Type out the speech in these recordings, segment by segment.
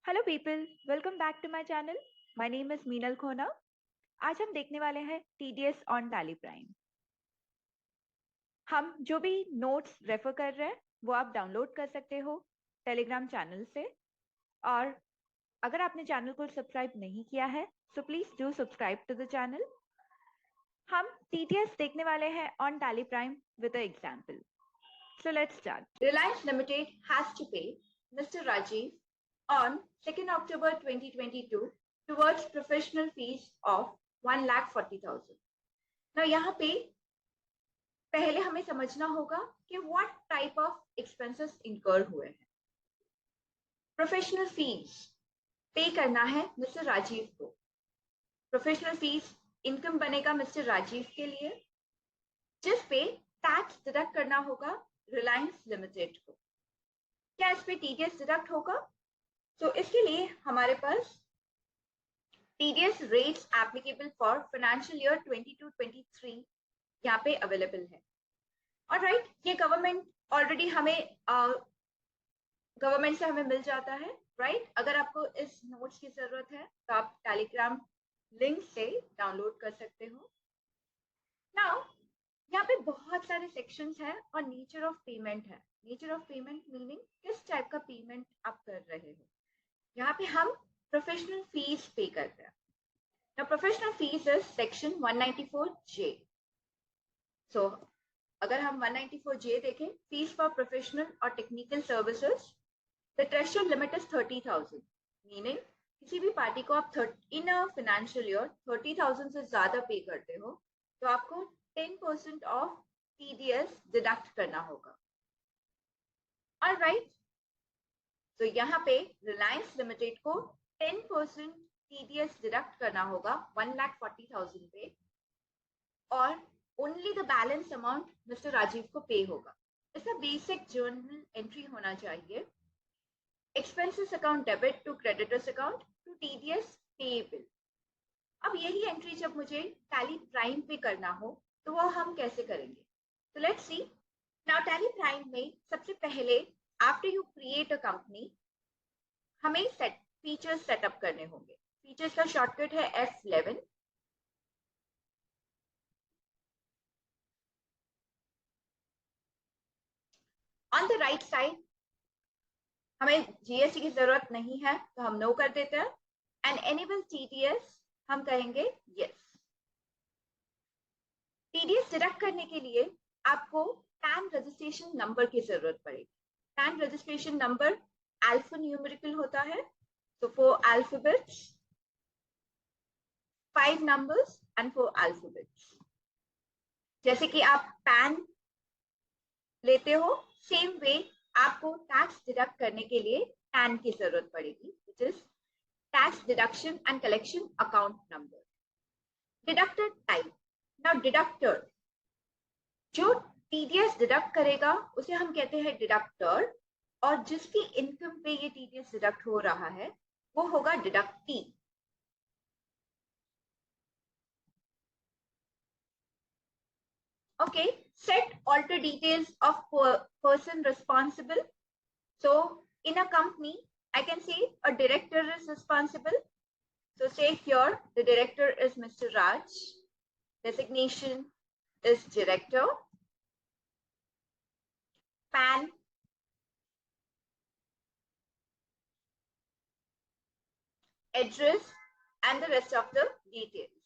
Hello people, welcome back to my channel. My name is Meenal Khona. आज हम देखने वाले हैं टीडीएस ऑन टैली प्राइम। हम जो भी नोट्स रेफर कर रहे हैं वो आप डाउनलोड कर सकते हो टेलीग्राम चैनल से। और अगर आपने चैनल को सब्सक्राइब नहीं किया है so please do subscribe to the channel. हम टीडीएस देखने वाले हैं on Tally Prime with a example. So let's start. Reliance Limited has to pay Mr. Rajiv on 2nd October 2022 towards professional fees of 1,40,000. Now यहाँ पे पहले हमें समझना होगा कि what type of expenses incur हुए हैं। Professional fees पे करना है मिस्टर राजीव को। Professional fees इनकम बनेगा मिस्टर राजीव के लिए, जिस पे टैक्स डिडक्ट करना होगा रिलायंस लिमिटेड को। क्या इस पे टीडीएस डिडक्ट होगा? तो इसके लिए हमारे पास TDS rates applicable for financial year 22-23 यहाँ पे अवेलेबल है। और राइट, ये गवर्नमेंट ऑलरेडी हमें गवर्नमेंट से हमें मिल जाता है। राइट, अगर आपको इस नोट्स की जरूरत है तो आप टेलीग्राम लिंक से डाउनलोड कर सकते हो। नाउ यहाँ पे बहुत सारे सेक्शंस हैं और नेचर ऑफ पेमेंट है। नेचर ऑफ पेमेंट मीनिंग किस टाइप का पेमेंट आप कर रहे हो। यहाँ पे हम प्रोफेशनल फीस पे कर रहे हैं। Now professional fees is section 194J. So अगर हम 194J देखें, fees for professional और technical services, the threshold limit is 30,000. Meaning किसी भी पार्टी को आप in a financial year 30,000 से ज्यादा पे करते हो तो आपको 10% of TDS डिडक्ट करना होगा। Alright, तो यहाँ पे रिलायंस लिमिटेड को 10% टीडीएस डिडक्ट करना होगा 1,40,000 पे, और only the balance amount mister Rajiv को पे होगा। इसका बेसिक जर्नल एंट्री होना चाहिए, expenses account debit to creditors account to TDS payable. अब यही एंट्री जब मुझे टैली प्राइम पे करना हो तो वो हम कैसे करेंगे? तो let's see. Now tally prime में सबसे पहले after you create a company हमें फीचर्स सेटअप करने होंगे। फीचर्स का शॉर्टकट है F11। On the right side हमें जीएसटी की जरूरत नहीं है तो हम नो कर देते हैं, एंड एनेबल टीडीएस हम कहेंगे यस। टीडीएस डिडक्ट करने के लिए आपको पैन रजिस्ट्रेशन नंबर की जरूरत पड़ेगी। Pan registration number alpha numerical होता है, so 4 alphabets, 5 numbers and 4 alphabets। जैसे कि आप पैन लेते हो सेम वे आपको टैक्स डिडक्ट करने के लिए पैन की जरूरत पड़ेगी, which is tax deduction and collection account number. Deductor type. Now deductor जो टीडीएस डिडक्ट करेगा उसे हम कहते हैं डिडक्टर, और जिसकी इनकम पे ये टीडीएस डिडक्ट हो रहा है वो होगा deductee. Okay, set alter details of person responsible. So in a company I can say a director is responsible, so say here the director is Mr. Raj, designation is director, PAN, address and the rest of the details.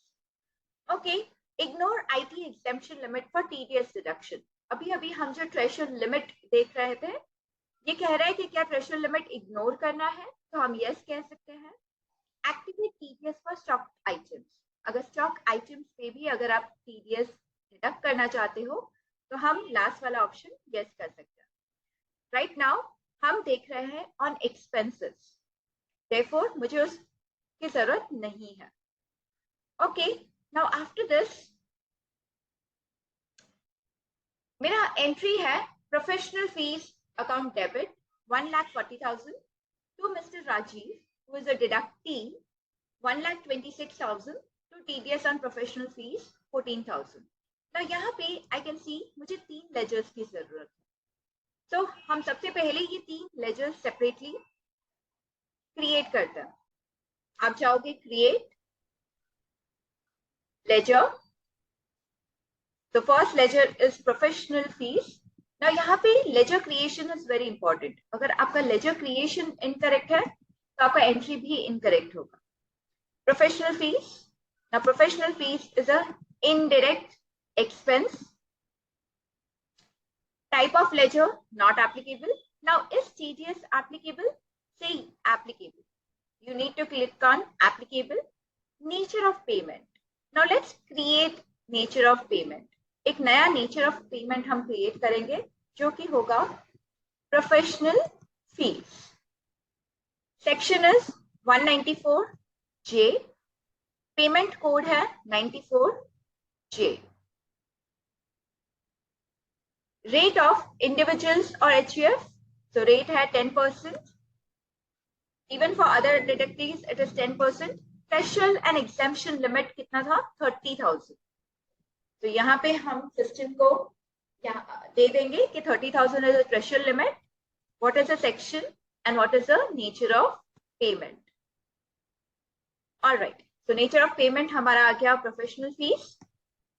Okay, ignore IT exemption limit for TDS deduction। अभी अभी हम जो threshold limit देख रहे थे ये कह रहा है कि क्या थ्रेशोल्ड लिमिट इग्नोर करना है, तो हम यस कह सकते हैं। Activate TDS for stock items. अगर स्टॉक आइटम्स पे भी अगर आप टीडीएस डिडक्ट करना चाहते हो तो हम लास्ट वाला ऑप्शन यस कर सकते हैं। राइट नाउ हम देख रहे हैं ऑन एक्सपेंसेस, देयरफॉर मुझे उसकी जरूरत नहीं है। ओके, नाउ आफ्टर दिस मेरा एंट्री है professional fees account debit 1,40,000 to Mr. Rajiv, who is a deductee, 1,26,000 to TDS on professional fees 14,000। now यहाँ पे I can see मुझे 3 लेजर्स की जरूरत है। तो हम सबसे पहले ये 3 लेजर्स सेपरेटली क्रिएट करता है। आप जाओगे create ledger, the first ledger is professional fees. Now यहाँ पे ledger creation is very important. अगर आपका ledger creation incorrect है तो आपका entry भी incorrect होगा. Professional fees. Now professional fees is a indirect expense. Type of ledger not applicable. Now is TDS applicable? Say applicable. You need to click on applicable. Nature of payment. Now let's create nature of payment. एक नया nature of payment हम create करेंगे जो कि होगा professional fees. Section is 194J, payment code है 94J। Rate of individuals और HUF, तो रेट है 10%। Even for other deductives it is 10%। Special and exemption limit कितना था? 30,000। तो यहाँ पे हम सिस्टम को दे देंगे कि 30,000 is the threshold limit, what is the section and what is the nature of payment. Alright, so nature of payment हमारा आ गया प्रोफेशनल फीस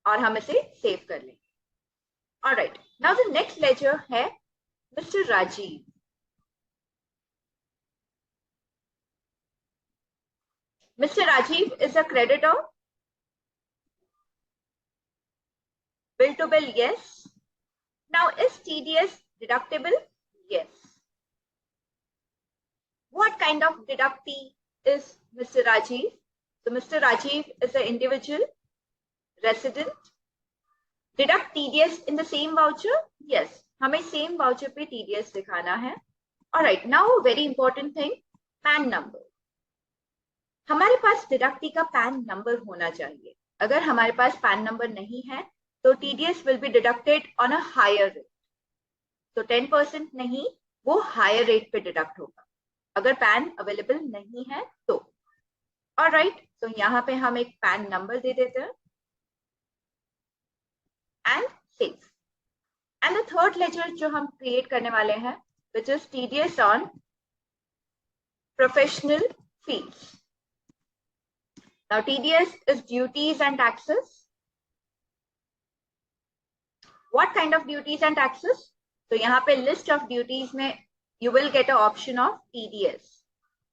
और हम इसे सेव कर लेंगे। Alright, now the next ledger है mister Rajiv. Mr. Rajiv is a creditor. Bill to bill, yes. Now is TDS deductible? Yes. What kind of deductee is Mr. Rajiv? So Mr. Rajiv is an individual resident. Deduct TDS in the same voucher? Yes. हमें same voucher पे TDS दिखाना है. Alright, now a very important thing, PAN number. हमारे पास deductee का pan number होना चाहिए। अगर हमारे पास पैन नंबर नहीं है तो TDS will be deducted on a higher rate. तो 10% नहीं, वो हायर रेट पे डिडक्ट होगा अगर पैन अवेलेबल नहीं है तो। ऑलराइट, तो यहाँ पे हम एक पैन नंबर दे देते हैं and save. And the third ledger जो हम क्रिएट करने वाले हैं which is TDS on professional fees. Now TDS is duties and taxes. What kind of duties and taxes? तो यहाँ पे list of duties में you will get a option of TDS.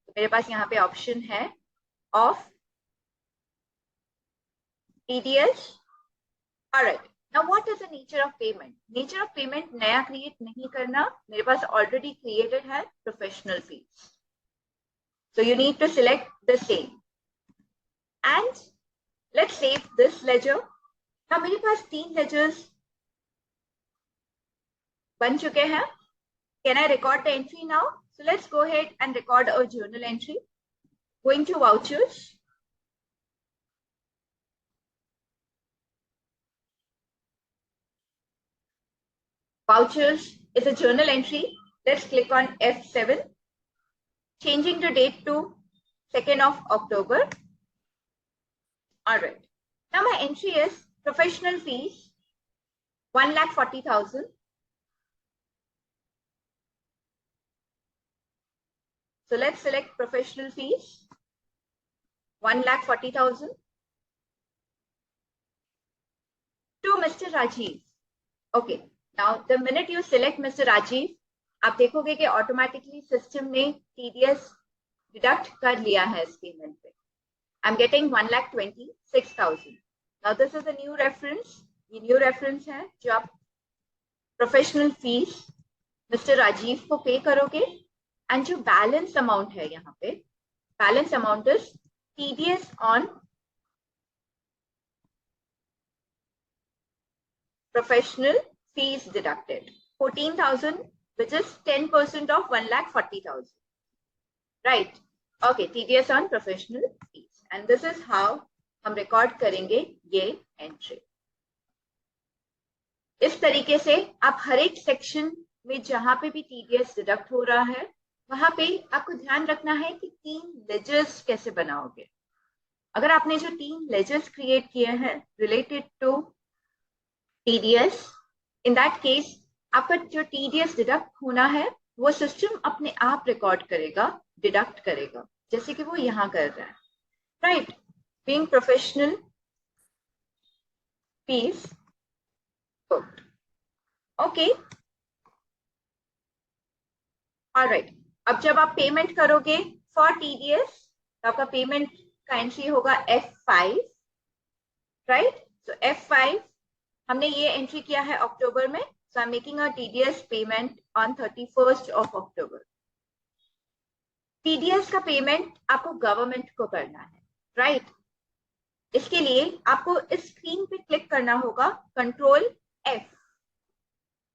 तो मेरे पास यहाँ पे option है of TDS. Alright. Now what is the nature of payment? Nature of payment नया create नहीं करना, मेरे पास already created है professional fees. So you need to select the same. And let's save this ledger. Now मेरे पास 3 ledgers बन चुके हैं. Can I record the entry now? So let's go ahead and record a journal entry. Going to vouchers. Vouchers is a journal entry. Let's click on F7. Changing the date to 2nd of October. Alright, now my entry is professional fees 1,40,000. So let's select professional fees 1,40,000 to Mr. Rajiv. Okay, now the minute you select Mr. Rajiv, आप देखोगे कि automatically system ने TDS deduct कर लिया है इस payment पे। I'm getting 1,26,000. Now this is a new reference. ये new reference है जो आप प्रोफेशनल फीस मिस्टर राजीव को पे करोगे एंड जो बैलेंस अमाउंट है यहाँ पे, balance amount is TDS on professional fees deducted 14,000 which is 10% of 1,40,000. Right? Okay, TDS on professional fees. And this is how हम रिकॉर्ड करेंगे ये एंट्री। इस तरीके से आप हर एक सेक्शन में जहां पे भी TDS डिडक्ट हो रहा है वहां पे आपको ध्यान रखना है कि 3 लेजर्स कैसे बनाओगे। अगर आपने जो 3 लेजर्स क्रिएट किए हैं related to TDS, in that case आपका जो TDS डिडक्ट होना है वो सिस्टम अपने आप रिकॉर्ड करेगा, डिडक्ट करेगा, जैसे कि वो यहाँ कर रहा है, right? Being professional fees booked. Okay, alright. अब जब आप पेमेंट करोगे फॉर टीडीएस तो आपका पेमेंट का एंट्री होगा F5, राइट? सो F5 हमने ये एंट्री किया है अक्टूबर में, so I am making a TDS payment on 31st of October. TDS का पेमेंट आपको गवर्नमेंट को करना है, राइट? इसके लिए आपको इस स्क्रीन पे क्लिक करना होगा, कंट्रोल F,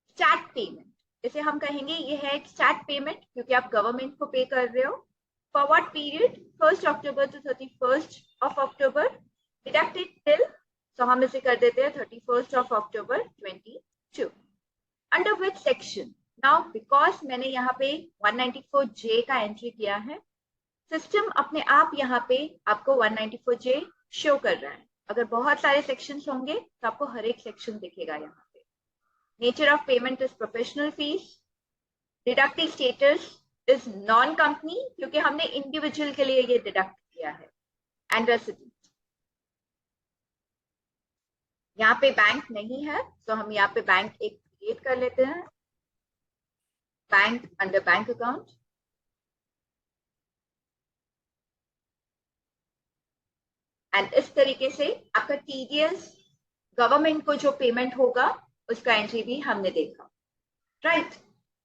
स्टार्ट पेमेंट। इसे हम कहेंगे ये है एक स्टार्ट पेमेंट, क्योंकि आप गवर्नमेंट को पे कर रहे हो। For what period? 1st October to 31st of October, deducted till, so हम इसे कर देते हैं 31st of October 22. Under which section? Now because मैंने यहाँ पे 194J का एंट्री किया है, सिस्टम अपने आप यहाँ पे आपको 194J शो कर रहा है। अगर बहुत सारे सेक्शंस होंगे तो आपको हर एक सेक्शन दिखेगा यहाँ पे। Nature of payment is professional fees, deductive status is non company, क्योंकि हमने इंडिविजुअल के लिए ये डिडक्ट किया है, एंड रेसिडेंट। यहाँ पे बैंक नहीं है, तो हम यहाँ पे बैंक एक क्रिएट कर लेते हैं, bank under bank account, and इस तरीके से आपका टीडीएस गवर्नमेंट को जो पेमेंट होगा उसका एंट्री भी हमने देखा, राइट?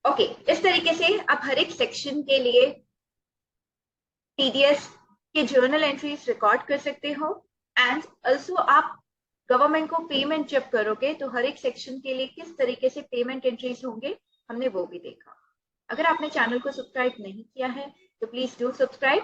ओके, इस तरीके से आप हर एक सेक्शन के लिए टीडीएस के जर्नल एंट्रीज रिकॉर्ड कर सकते हो, एंड ऑल्सो आप गवर्नमेंट को पेमेंट जब करोगे तो हर एक सेक्शन के लिए किस तरीके से पेमेंट एंट्रीज होंगे हमने वो भी देखा। अगर आपने चैनल को सब्सक्राइब नहीं किया है तो प्लीज डू सब्सक्राइब